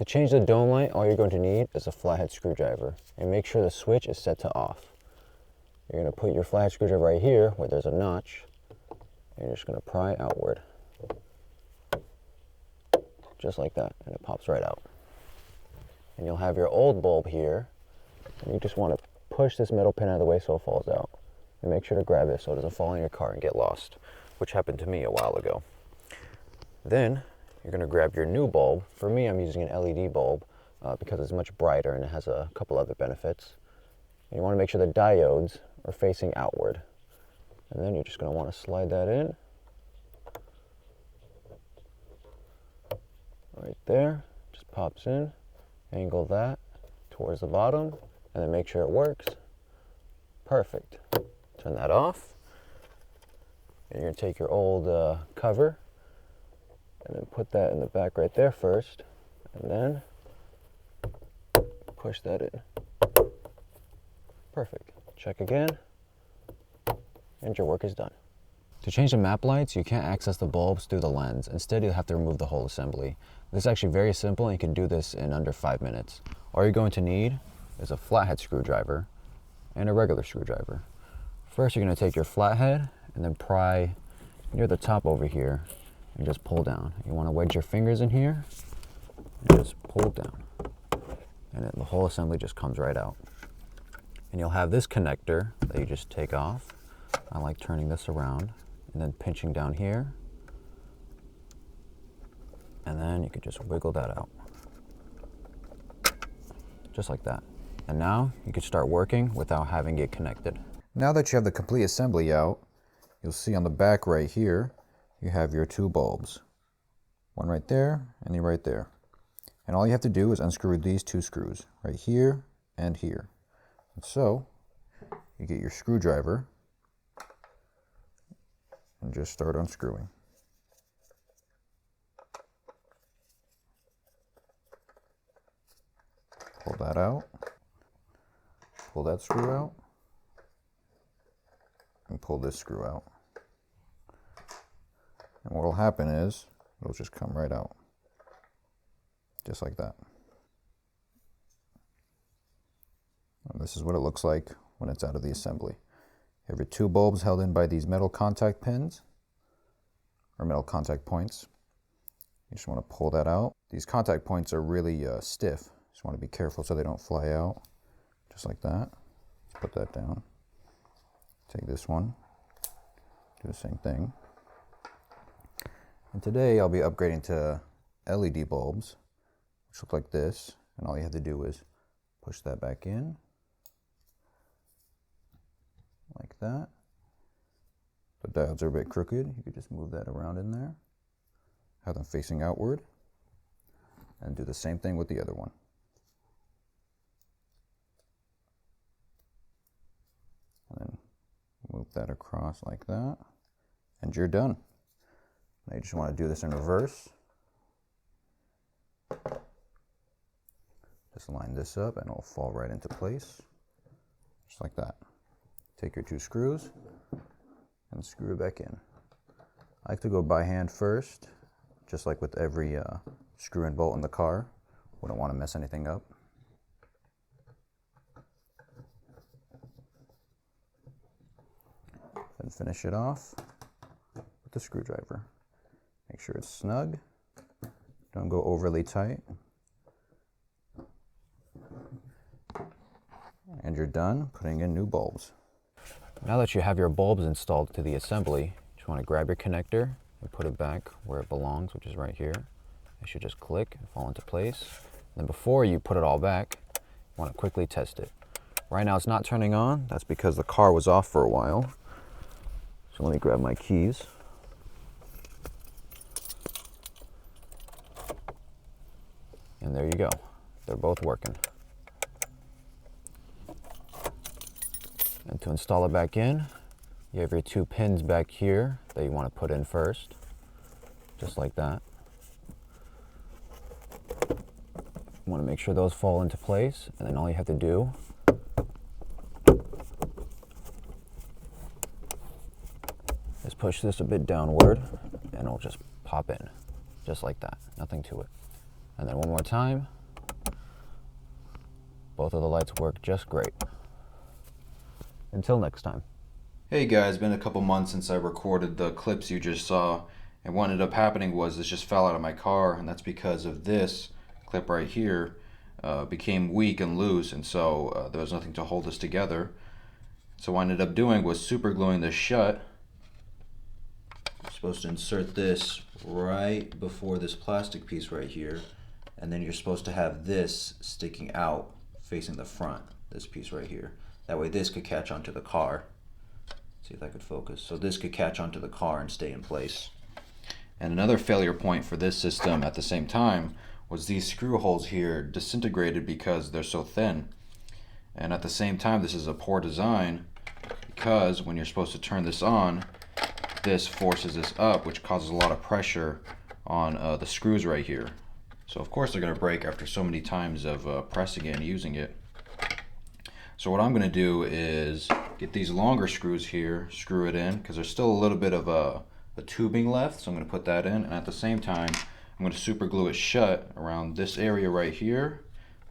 To change the dome light, all you're going to need is a flathead screwdriver, and make sure the switch is set to off. You're going to put your flathead screwdriver right here where there's a notch, and you're just going to pry outward. Just like that, and it pops right out. And you'll have your old bulb here, and you just want to push this metal pin out of the way so it falls out. And make sure to grab it so it doesn't fall in your car and get lost, which happened to me a while ago. Then you're going to grab your new bulb. For me, I'm using an LED bulb because it's much brighter and it has a couple other benefits. And you want to make sure the diodes are facing outward. And then you're just going to want to slide that in. Right there, just pops in. Angle that towards the bottom, and then make sure it works. Perfect. Turn that off. And you're going to take your old cover and then put that in the back right there first, and then push that in. Perfect. Check again, and your work is done. To change the map lights, you can't access the bulbs through the lens. Instead, you'll have to remove the whole assembly. This is actually very simple, and you can do this in under 5 minutes. All you're going to need is a flathead screwdriver and a regular screwdriver. First, you're going to take your flathead and then pry near the top over here and just pull down. You want to wedge your fingers in here and just pull down. And then the whole assembly just comes right out. And you'll have this connector that you just take off. I like turning this around and then pinching down here. And then you can just wiggle that out. Just like that. And now you can start working without having it connected. Now that you have the complete assembly out, you'll see on the back right here, you have your two bulbs. One right there and the right there. And all you have to do is unscrew these two screws, right here and here. And so, you get your screwdriver and just start unscrewing. Pull that out, pull that screw out, and pull this screw out. And what will happen is, it'll just come right out. Just like that. And this is what it looks like when it's out of the assembly. You have your two bulbs held in by these metal contact pins, or metal contact points. You just want to pull that out. These contact points are really stiff. Just want to be careful so they don't fly out. Just like that. Put that down. Take this one. Do the same thing. And today I'll be upgrading to LED bulbs, which look like this. And all you have to do is push that back in. Like that. The diodes are a bit crooked. You could just move that around in there. Have them facing outward. And do the same thing with the other one. And then move that across like that. And you're done. Now you just want to do this in reverse. Just line this up and it'll fall right into place. Just like that. Take your two screws and screw it back in. I like to go by hand first, just like with every screw and bolt in the car. Wouldn't want to mess anything up. Then finish it off with the screwdriver. Make sure it's snug. Don't go overly tight. And you're done putting in new bulbs. Now that you have your bulbs installed to the assembly, you just want to grab your connector and put it back where it belongs, which is right here. It should just click and fall into place. And then before you put it all back, you want to quickly test it. Right now it's not turning on. That's because the car was off for a while. So let me grab my keys. And there you go. They're both working. And to install it back in, you have your two pins back here that you want to put in first. Just like that. You want to make sure those fall into place, and then all you have to do is push this a bit downward, and it'll just pop in. Just like that. Nothing to it. And then one more time. Both of the lights work just great. Until next time. Hey guys, been a couple months since I recorded the clips you just saw, and what ended up happening was this just fell out of my car, and that's because of this clip right here became weak and loose, and so there was nothing to hold this together. So what I ended up doing was super gluing this shut. You're supposed to insert this right before this plastic piece right here, and then you're supposed to have this sticking out facing the front, this piece right here. That way this could catch onto the car. See if I could focus. So this could catch onto the car and stay in place. And another failure point for this system at the same time was these screw holes here disintegrated because they're so thin. And at the same time, this is a poor design because when you're supposed to turn this on, this forces this up, which causes a lot of pressure on the screws right here. So of course they're going to break after so many times of pressing it and using it. So what I'm going to do is get these longer screws here, screw it in, because there's still a little bit of a tubing left, so I'm going to put that in, and at the same time I'm going to super glue it shut around this area right here,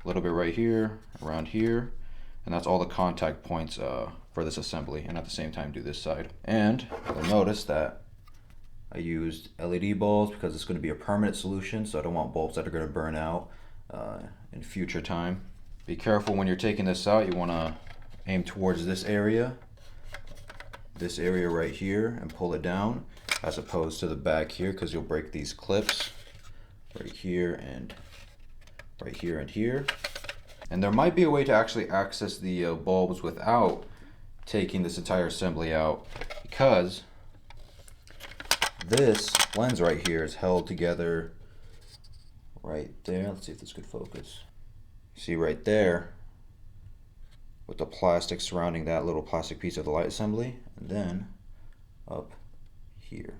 a little bit right here, around here, and that's all the contact points for this assembly, and at the same time do this side. And you'll notice that I used LED bulbs because it's going to be a permanent solution, so I don't want bulbs that are going to burn out in future time. Be careful when you're taking this out, you want to aim towards this area right here, and pull it down as opposed to the back here, because you'll break these clips right here and right here and here. And there might be a way to actually access the bulbs without taking this entire assembly out, because this lens right here is held together right there. Let's see if this could focus. See right there with the plastic surrounding that little plastic piece of the light assembly, and then up here,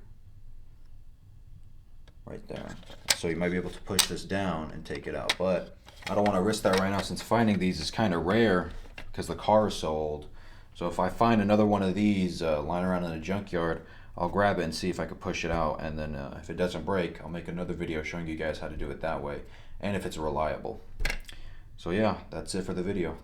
right there. So you might be able to push this down and take it out, but I don't want to risk that right now since finding these is kind of rare because the car is so old. So if I find another one of these lying around in a junkyard, I'll grab it and see if I could push it out, and then if it doesn't break, I'll make another video showing you guys how to do it that way and if it's reliable. So yeah, that's it for the video.